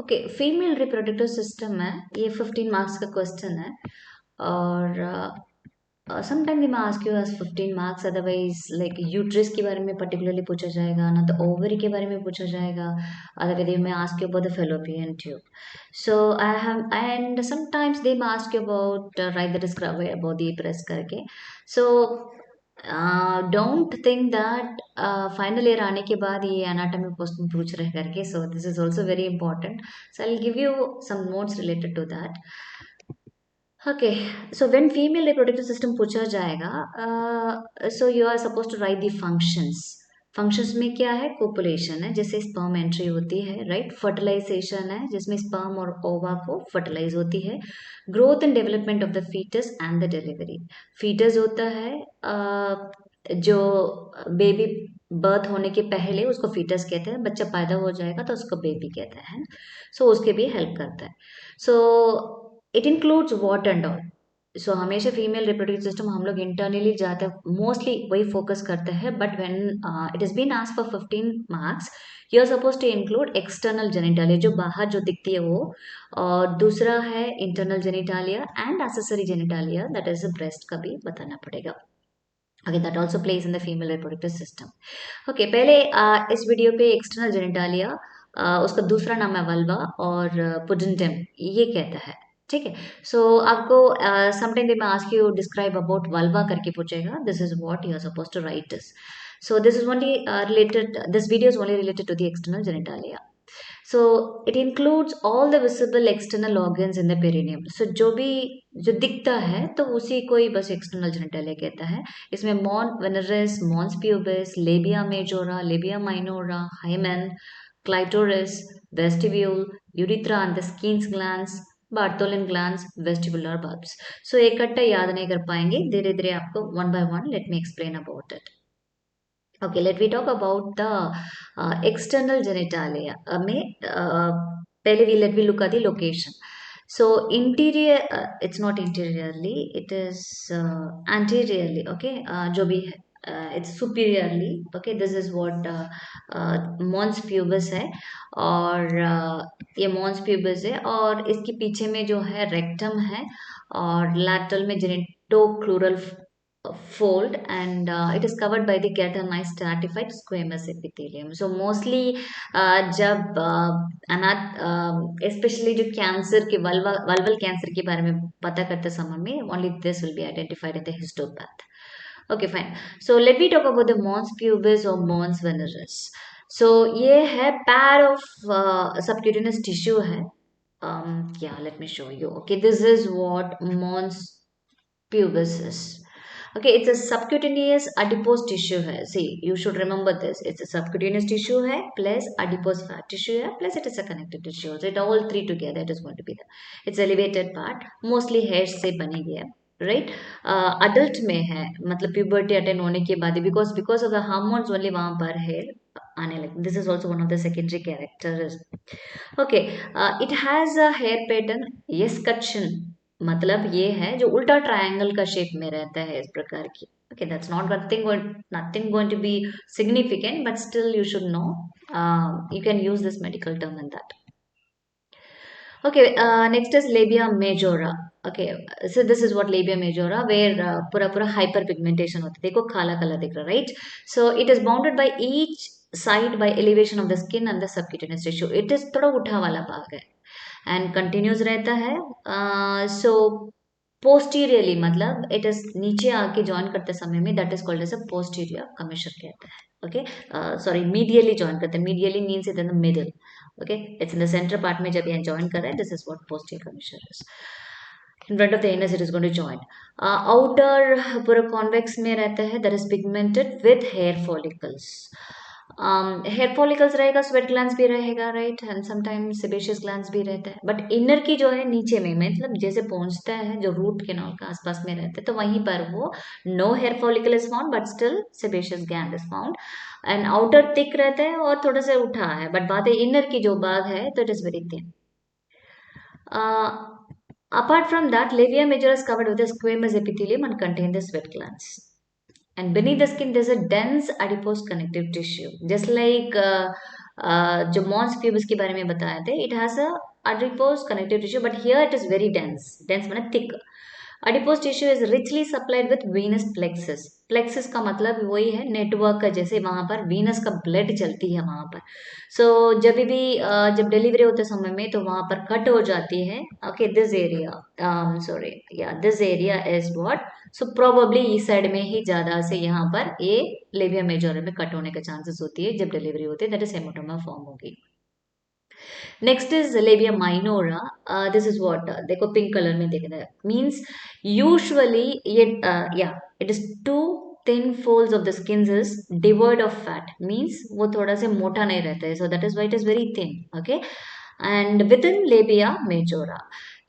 Okay, female reproductive system है, ये 15 marks का क्वेश्चन है। और sometime they ask you as 15 marks, otherwise like uterus के बारे में पर्टिकुलरली पूछा जाएगा ना, तो ओवरी के बारे में पूछा जाएगा, otherwise they may ask you about the fallopian tube. So I have and sometimes they ask you about write the describe about the press करके। So don't think that final year आने के बाद ये एनाटॉमी क्वेश्चन पूछ रहे करके। So this is also very important, so I will give you some notes related to that. Okay, so when female reproductive system पूछा जाएगा, so you are suppose to right the functions. Functions में क्या है? Copulation है, जिससे sperm entry होती है, right. Fertilisation है, जिसमें स्पर्म और ओवा को फर्टिलाइज होती है। Growth and development of the foetus and the delivery. Foetus होता है जो बेबी बर्थ होने के पहले, उसको फीटस कहते हैं। बच्चा पैदा हो जाएगा तो उसको बेबी कहते हैं। सो उसके भी हेल्प करता है। So it includes what and all. So हमेशा फीमेल रिप्रोडक्टिव सिस्टम हम लोग इंटरनली जाते हैं, मोस्टली वही फोकस करते हैं। But when it is been asked for 15 marks, you are suppose to include external genitalia, जो बाहर जो दिखती है वो, और दूसरा है internal genitalia and accessory genitalia, that is breast का भी बताना पड़ेगा। Okay, that also place in the female reproductive system. Okay, पहले इस वीडियो पे एक्सटर्नल जेनिटालिया, उसका दूसरा नाम है वल्वा और पुडेंटम, ये कहता है। ठीक है। सो आपको sometime they may ask you describe about vulva करके पूछेगा। This is what you are suppose to write this. So this is only related, this video is only related to the external genitalia. So it includes all the visible external organs in the perineum. So जो दिखता है तो उसी को ही बस external जेनिटालिया कहता है। इसमें mons veneris, mons pubis, labia majora, labia minora, hymen, clitoris, vestibule, urethra and the Skene's glands, Bartholin glands, vestibular bulbs. So इकट्ठा याद नहीं कर पाएंगे, धीरे धीरे आपको one by one let me explain about it. Okay, let me talk about the external genitalia. पहले we let me look at the location. So interior, it's not interiorly, it is anteriorly. Okay, जो भी है, it's superiorly. Okay, this is what mons pubis है, और ये mons pubis है, और इसके पीछे में जो है rectum है, और lateral में genitocrural fold, and it is covered by the keratinized stratified squamous epithelium. So mostly जब especially जो कैंसर के वल्वल कैंसर के बारे में पता करते समय में only this will be identified in the histopath. Okay, fine. So let me talk about the mons pubis or mons veneris. So ये है pair of subcutaneous tissue है. Yeah, let me show you. Okay, this is what mons pubis is. Okay, it's a subcutaneous adipose tissue है. See, you should remember this. It's a subcutaneous tissue है plus adipose fat tissue है plus it is a connective tissue. So it all three together it is going to be the. It's elevated part. Mostly hairs से बनी हुई है. Right, adult में है, मतलब puberty attend होने के बाद, because of the hormones only वहां पर हेयर आने लगे. This is also one of the secondary character. Okay, it has a hair pattern, यस्कशन, मतलब ये है जो उल्टा ट्रायंगल का शेप में रहता है, इस प्रकार की. Okay, that's not nothing going to be significant, but still you should know. You can use this medical term in that. Okay, next is labia majora. Okay, so this is what labia majora, where pura hyperpigmentation होता है. देखो काला काला दिख रहा, right? So it is bounded by each side by elevation of the skin and the subcutaneous tissue. It is थोड़ा उठा वाला भाग है and continuous रहता है. So posteriorly मतलब it is नीचे आके join करते समय में that is called as a posterior commissure कहते हैं. Okay, sorry, medially join करते हैं. Medially means it in the middle. Okay, it's in the center part में जब ये join कर रहा है, this is what posterior commissure is. In front of the anus it is going to join. Outer पूरा convex में रहता है, that is pigmented with hair follicles. Hair follicles रहेगा, स्वेट ग्लैंड्स भी रहेगा, right, and sometimes sebaceous glands भी रहता है. बट इनर की जो है नीचे में, मतलब जैसे पहुंचता है जो रूट केनाल के आसपास में रहता है, तो वहीं पर वो no hair follicle is found, but still sebaceous gland is found. And outer thick रहता है और थोड़ा सा उठा है, बट बात है इनर की जो भाग है तो it is very thin. Apart from that, labia majora is covered with a squamous epithelium and contain the sweat glands. And beneath the skin, there's a dense adipose connective tissue. Just like जो Mons pubis के बारे में बताए थे, it has a adipose connective tissue, but here it is very dense माने thick. Adipose tissue is richly supplied with venous plexus. Plexus का मतलब वही है नेटवर्क का, जैसे वहां पर venous का ब्लड चलती है वहां पर. सो जब भी जब डिलीवरी होते समय में तो वहां पर कट हो जाती है. ओके, दिस एरिया, सॉरी, या this area is what. So probably इस साइड में ही ज्यादा से यहाँ पर ये लेबिया मेजोरम में कट होने का चांसेस होती है जब डिलीवरी होती है, दैट इज हेमाटोमा फॉर्म होगी. Next is labia minora. This is what, देखो पिंक कलर में दिख रहा है, मीन्स यूजुअली ये या it is two thin folds of the skins is devoid of fat, means वो थोड़ा से मोटा नहीं रहता है, so that is why it is very thin. Okay, and within labia majora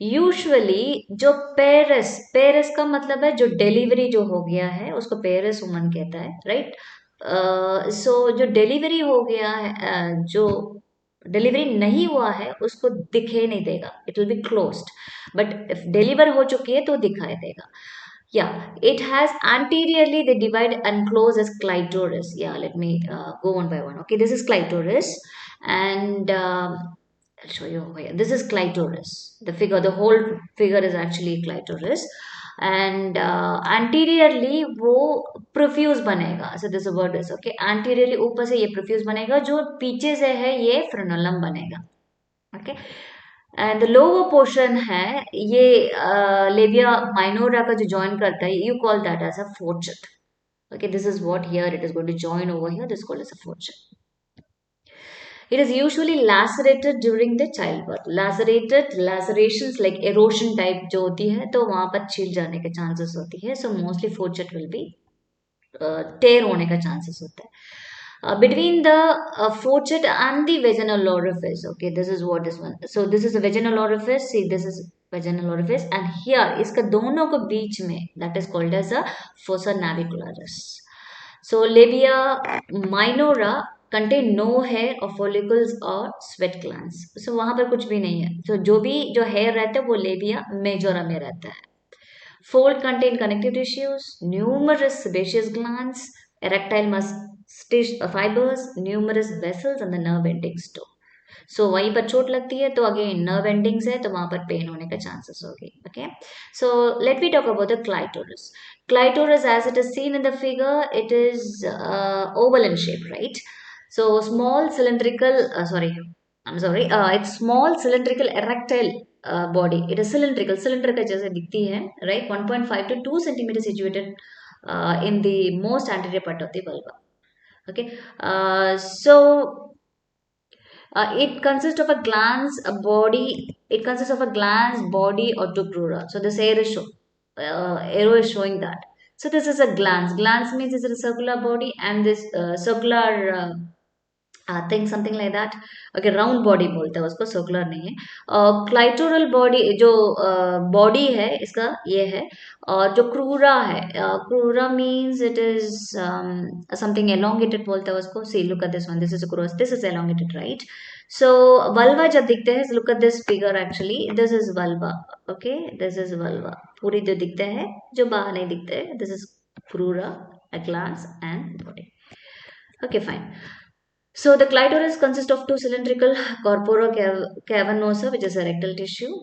usually जो पेरस, पेरस का मतलब है जो डिलीवरी जो हो गया है उसको पेरस वुमन कहता है, राइट. सो जो डिलीवरी हो गया है, जो डिलीवरी नहीं हुआ है उसको दिखे नहीं देगा, it will be closed. But if deliver हो चुकी है तो दिखाई देगा. Yeah, it has anteriorly they divide and close as clitoris. Yeah, let me go one by one. Okay, this is clitoris, and I'll show you over here. This is clitoris. The figure, the whole figure is actually clitoris, and anteriorly वो profuse बनेगा. So this word is okay. Anteriorly ऊपर से ये profuse बनेगा, जो पीछे से है ये frenulum बनेगा. Okay. एंड लोअर पोर्शन है ये लेबिया माइनोरा का जो जॉइन करता है, you call that as a fourchette. Okay, this is what here it is going to join over here, this called as a fourchette. It is usually lacerated during the childbirth. Lacerated, lacerations like erosion type जो होती है तो वहां पर छील जाने के chances होती है. So mostly fourchette will be tear होने का चांसेस होता है. Between the fourchette and the vaginal orifice. Okay, this is what this one. So this is a vaginal orifice. See, this is vaginal orifice, and here इसका दोनों को बीच में, that is called as a fossa navicularis. So labia minora contain no hair or follicles or sweat glands. So वहां पर कुछ भी नहीं है. So जो भी जो hair रहता है वो labia majora में रहता है. Fold contain connective tissues, numerous sebaceous glands, erectile fibers, numerous vessels and the nerve endings too. So वहीं पर चोट लगती है तो अगेन नर्व एंडिंग्स है तो वहां पर पेन होने का चांसेस होगी. Okay, so let me talk about the clitoris. Clitoris, as it is seen in the figure, it is oval in shape, right? So small cylindrical, it's small cylindrical erectile body. It is cylindrical, cylinder का जैसे दिखती है, right? 1.5 to 2 centimeters situated in the most anterior part of the vulva. Okay, so it consists of a glans, a body. It consists of a glans, body, or two crura. So this arrow is showing that. So this is a glans. Glans means it's a circular body, and this circular thing, something like that. Okay, round body बोलते हैं उसको, circular नहीं है. Clitoral body जो body है इसका ये है, और जो क्रूरा है, क्रूरा means it is something elongated बोलते हैं उसको. See, look at this one. This is a crura. This is elongated, right? So vulva जब दिखते हैं, look at this figure actually. This is vulva. Okay, this is vulva. पूरी जो दिखते हैं, जो बाहर नहीं दिखते हैं, this is crura, a glans and body. Okay, fine. So the clitoris consists of two cylindrical corpora cavernosa, which is a rectal tissue.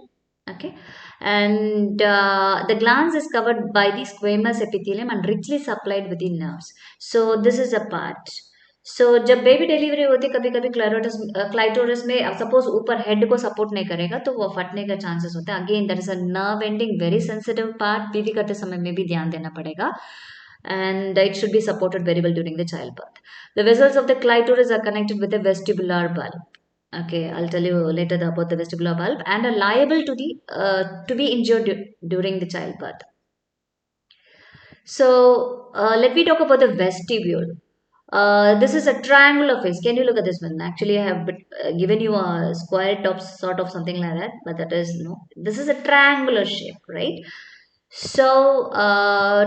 Okay, and the glans is covered by the squamous epithelium and richly supplied with the nerves. So this is a part. So जब baby delivery होती है कभी कभी clitoris में suppose ऊपर head को support नहीं करेगा तो वो फटने का चांसेस होता है. Again that is a nerve ending, very sensitive part, बीवी करते समय में भी ध्यान देना पड़ेगा. And it should be supported very well during the childbirth. The vessels of the clitoris are connected with a vestibular bulb. Okay, I'll tell you later about the vestibular bulb, and are liable to be injured during the childbirth. So let me talk about the vestibule. This is a triangular face. Can you look at this one? Actually, I have given you a square top sort of something like that, but that is no. This is a triangular shape, right? So,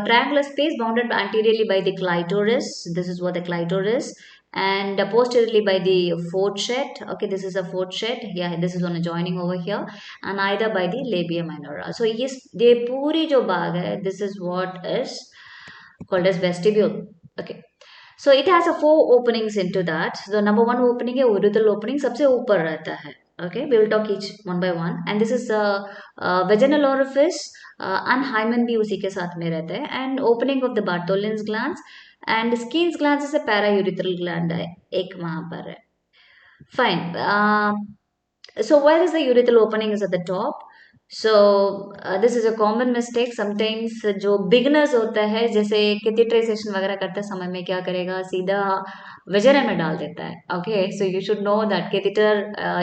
triangular space bounded anteriorly by the clitoris. This is what the clitoris, and posteriorly by the fourchette. Okay, this is a fourchette. Yeah, this is on a joining over here, and either by the labia minora. So, yes, the पूरी जो भाग है, this is what is called as vestibule. Okay. So it has a four openings into that. So number one opening है urethral opening सबसे ऊपर रहता है. Okay, we will talk each one by one. And this is vaginal orifice and hymen भी उसी के साथ में रहता है. And opening of the Bartholin's glands and Skene's glands is a paraurethral gland है. एक वहाँ पर है. Fine. So where is the urethral opening is at the top. So this is a common mistake. Sometimes जो beginners होता है जैसे catheterization वगैरह करते समय में क्या करेगा सीधा वेजाइना में डाल देता है. Okay, so you should know that catheter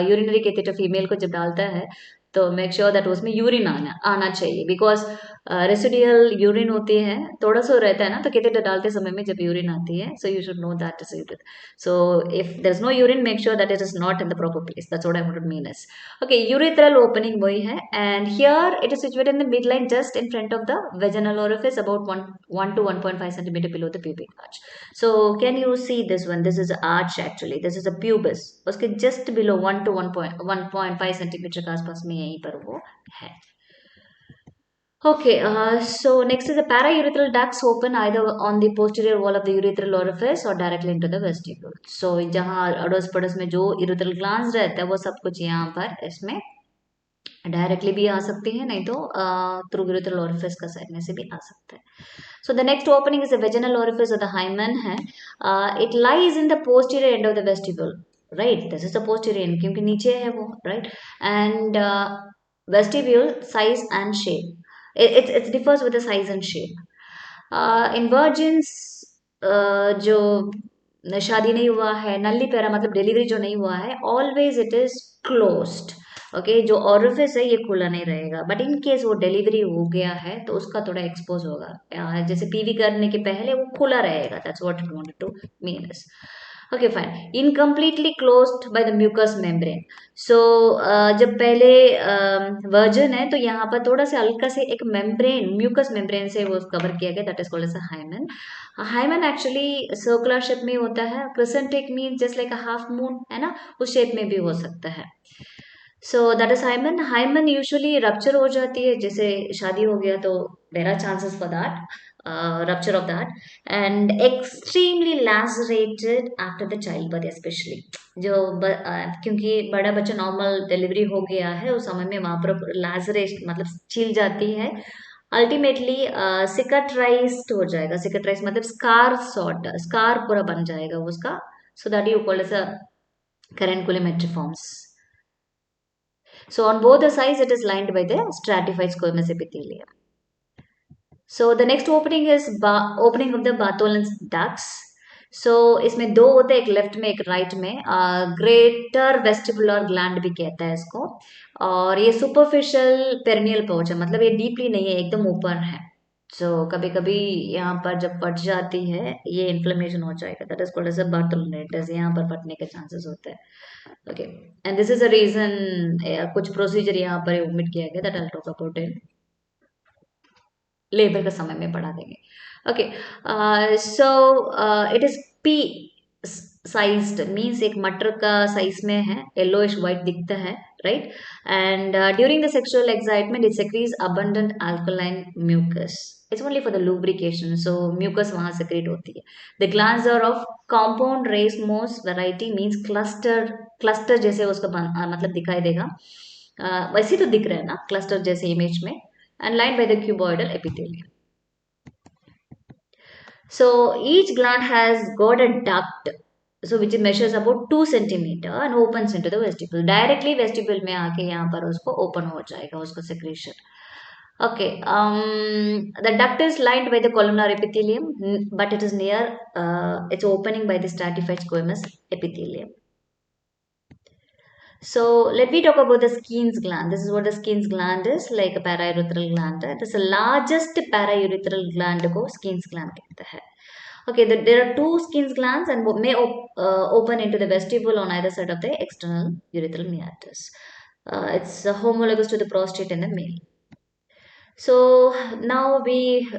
urinary catheter female को जब डालता है तो मेक श्योर दैट उसमें यूरिन आना चाहिए बिकॉज रेसिडुअल यूरिन होती है थोड़ा सा रहता है ना तो कैथेटर डालते समय में जब यूरिन आती है so you should know that is urine so if there's no urine make sure that it is not in the proper place that's what I want to mean is okay urethral opening वही है and here it is situated in the midline just in front of the vaginal orifice about 1 to 1.5 centimeter below the pubic arch so can you see this one this is arch actually this is a pubis उसके just below 1 to 1.5 centimeter के आसपास में यहीं पर वो है Okay, so next is the paraurethral ducts open either on the posterior wall of the urethral orifice or directly into the vestibule. So जहाँ अड़ोस पड़ोस में जो urethral glands रहता है वो सब कुछ यहाँ पर इसमें डायरेक्टली भी आ सकती है नहीं तो थ्रू urethral orifice का साइड में से भी आ सकता है. So the next opening is the vaginal orifice or the hymen है. It lies in the posterior end of the vestibule. Right, this is the posterior end क्योंकि नीचे है वो right and vestibule size and shape. It differs with the size and shape. In virgins जो शादी नहीं हुआ है नल्ली पैरा मतलब डिलीवरी जो नहीं हुआ है always it is closed okay जो ऑरिफिस है ये खुला नहीं रहेगा बट इन केस वो डिलीवरी हो गया है तो उसका थोड़ा एक्सपोज होगा जैसे पीवी करने के पहले वो खुला रहेगा that's what we wanted to mean is okay fine incompletely closed by the mucous membrane so जब पहले वर्जन है तो यहाँ पर थोड़ा सा हल्का से एक मेम्ब्रेन म्यूकस मेम्ब्रेन से वो कवर किया गया that is called as a hymen hymen actually circular shape में होता है crescentic mean just like a half moon है ना उस शेप में भी हो सकता है so that is hymen hymen usually rupture हो जाती है जैसे शादी हो गया तो there are chances for that rupture of that and extremely lacerated after the childbirth especially जो क्योंकि बड़ा बच्चा नॉर्मल डिलीवरी हो गया है उस समय में वहां पर लैजरेशन मतलब छिल जाती है अल्टीमेटली सिकट्राइज्ड हो जाएगा सिकट्राइज मतलब स्कार सॉर्ट स्कार पूरा बन जाएगा उसका so that you called as a carenculum so on both the sides it is lined by the stratified squamous epithelium so the next opening is opening of the Bartholin's ducts so इसमें दो होते हैं एक left में एक right में greater vestibular gland भी कहता है इसको और ये सुपरफिशियल पेरिनियल पाउच है मतलब ये डीपली नहीं है एकदम ऊपर है सो कभी कभी यहाँ पर जब फट जाती है ये इन्फ्लेमेशन हो जाएगा that is called as a bartholinitis यहाँ पर फटने के चांसेस होते हैं okay and this is a reason कुछ प्रोसीजर यहाँ पर ओमिट किया गया that I talk about in labour का समय में पढ़ा देंगे okay so it is pea sized means एक मटर का साइज में है येलोइश व्हाइट दिखता है right and during the sexual excitement it secretes abundant alkaline mucus it's only for the lubrication so mucus वहां सेक्रेट होती है the glands are of compound racemose variety means cluster cluster जैसे उसका मतलब दिखाई देगा वैसे तो दिख रहा है ना क्लस्टर जैसे इमेज में and lined by the cuboidal epithelium. So each gland has got a duct, so which measures about 2 centimeter and opens into the vestibule. Directly vestibule में आके यहाँ पर उसको open हो जाएगा उसको secretion. Okay, the duct is lined by the columnar epithelium, but it is near its opening by the stratified squamous epithelium. So let me talk about the Skene's gland. This is what the Skene's gland is, like a paraurethral gland. It is the largest paraurethral gland को Skene's gland कहते हैं. Okay, there are two Skene's glands and may open into the vestibule on either side of the external urethral meatus. It's homologous to the prostate in the male. So now we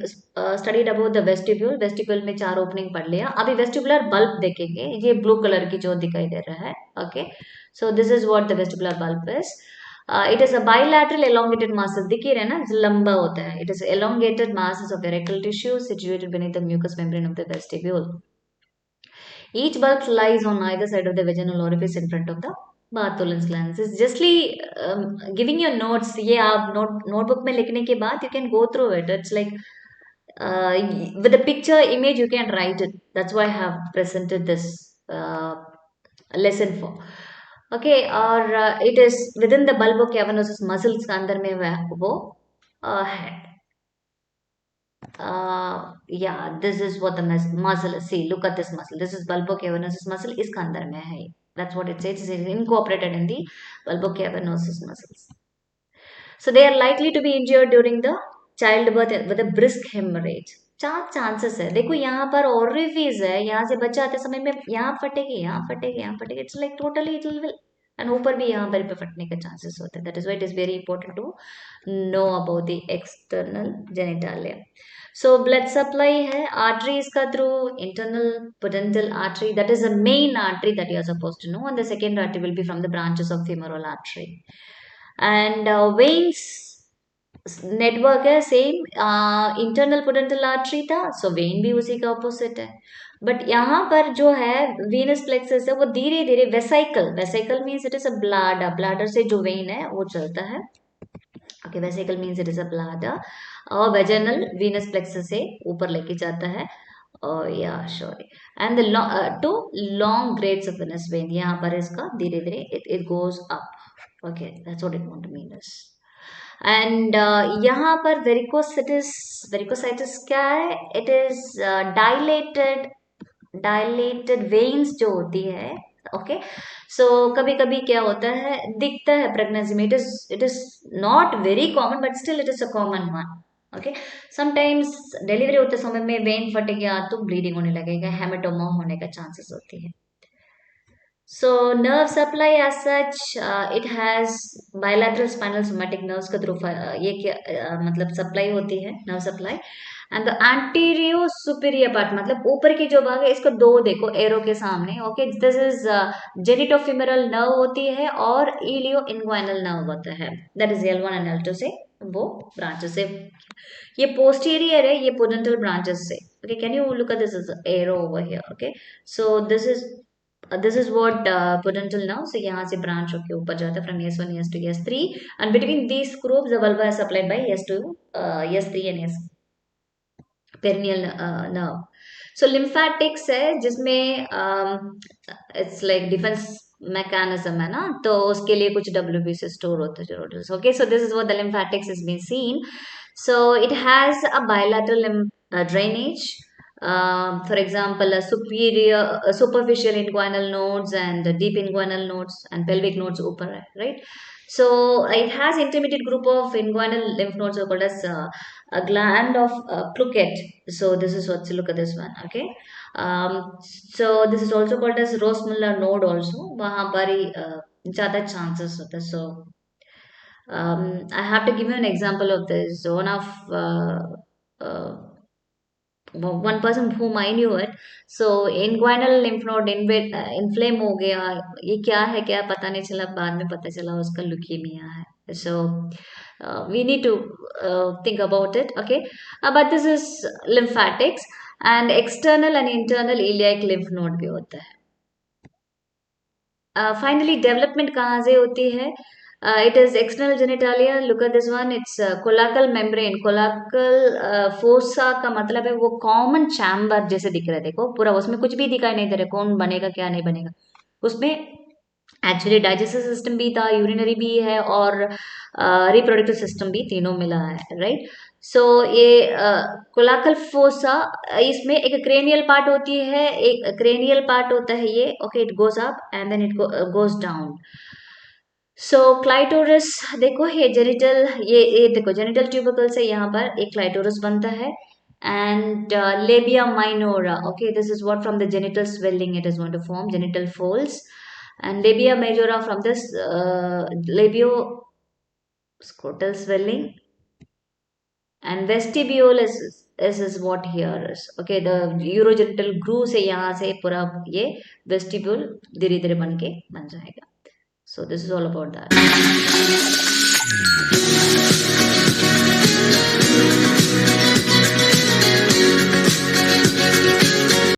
studied about the vestibule. Vestibule में चार opening पढ़ लिया. अभी vestibular bulb देखेंगे. ये blue color की जो दिखाई दे रहा है. Okay. So this is what the vestibular bulb is. It is a bilateral elongated masses. दिख ही रहा है ना लंबा होता है. It is elongated masses of erectile tissue situated beneath the mucous membrane of the vestibule. Each bulb lies on either side of the vaginal orifice in front of the Bartholin's glands. It's justly giving you notes. ये आप notebook में लिखने के बाद you can go through it. It's like with a picture image you can write it. That's why I have presented this lesson for. Okay, और it is within the bulbocavernosus muscles के अंदर में वो है. Yeah, this is what the muscle is. See, look at this muscle. This is bulbocavernosus muscle. इसका अंदर में है. That's what it says. It is incorporated in the bulbocavernosus muscles. So they are likely to be injured during the childbirth with a brisk hemorrhage. 4 chances है. देखो यहाँ पर orifice है. यहाँ से बच्चा आते समय में यहाँ फटेगी, यहाँ फटेगी, यहाँ फटेगी. It's like totally it will and ऊपर भी यहाँ पर भी फटने का चांसेस होते हैं. That is why it is very important to know about the external genitalia. So blood supply है, artery इसका through internal pudendal artery. That is the main artery that you are supposed to know, and the second artery will be from the branches of femoral artery. And veins network है same. Internal पुडेंटल artery था, so when भी उसी का opposite है. But यहाँ पर जो है वीनस प्लेक्सस है वो धीरे धीरे vesical means it is a bladder से जो वेन है वो चलता है. Okay, vesical means it is a bladder और वेजिनल वीनस प्लेक्सस से ऊपर लेके जाता है. और या sorry and the two long grades of venous vein. यहाँ पर इसका धीरे धीरे it goes up. Okay, that's what it want to mean is. And यहाँ पर वेरिकोसाइटिस क्या है? इट इज डायलेटेड वेन्स जो होती है. ओके, सो कभी कभी क्या होता है, दिखता है प्रेगनेंसी में. It is not very common but still it is a common one. Okay, sometimes delivery होते समय में वेन फटेगा तो ब्लीडिंग होने लगेगा, हेमेटोमा होने का चांसेस होती है. So nerve supply as such, it has bilateral spinal somatic nerves के थ्रू ये क्या मतलब सप्लाई होती है, nerve supply. And the anterior superior part मतलब ऊपर की जो भाग है इसको दो देखो एरो के सामने. ओके, दिस इज जेनिटोफिमरल नर्व होती है और इलियो इंग्वाइनल नर्व होता है. That is L1 and L2 से वो ब्रांचेस से. ये पोस्टीरियर है, ये पोडेंटल ब्रांचेस से. Okay, can you look at this arrow over here. Okay, so this is what potential now. So यहाँ से branch होके ऊपर जाता है from S1 S2 S3 and between these groups the vulva is supplied by S2 S3 and S perineal nerve. So lymphatics है जिसमें it's like defense mechanism है ना, तो उसके लिए कुछ WBC स्टोर होते हैं जरूर. Okay, so this is what the lymphatics has been seen. So it has a bilateral drainage. For example, superficial inguinal nodes and deep inguinal nodes and pelvic nodes ऊपर है, right? So it has intermediate group of inguinal lymph nodes called as a gland of Plouquet. So this is what, look at this one. Okay, so this is also called as Rosemuller node also. वहाँ पर ही ज़्यादा chances होता है. So I have to give you an example of this. One of one person whom I knew it. So inguinal lymph node inflame हो गया. ये क्या है क्या पता नहीं चला, बाद में पता चला उसका ल्यूकेमिया है. So we need to think about it. Okay, but this is lymphatics and external and internal iliac lymph node भी होता है. Finally development कहाँ से होती है? It is external genitalia. Look at this one. It's collacal membrane. Collacal fossa का मतलब है वो common chamber जैसे दिख रहा है. देखो पूरा उसमें कुछ भी दिखाई नहीं दे रहा, कौन बनेगा क्या नहीं बनेगा. उसमें एक्चुअली डाइजेस्टिव सिस्टम भी था, यूरिनरी भी है और रिप्रोडक्टिव सिस्टम भी, तीनों मिला है, राइट. सो ये कोलाकल फोसा, इसमें एक क्रेनियल पार्ट होती है, एक क्रेनियल पार्ट होता है ये. Okay, it goes up and then it goes down. So clitoris देखो, ये जेनिटल, ये देखो जेनिटल ट्यूबरकल से यहाँ पर एक क्लाइटोरस बनता है. And labia minora, okay, this is what from the genital swelling it is going to form, genital folds. And labia majora from this labio scrotal swelling. And vestibule is what here is. Okay, the urogenital groove से यहाँ से पूरा ये vestibule धीरे धीरे बन के बन जाएगा. So this is all about that.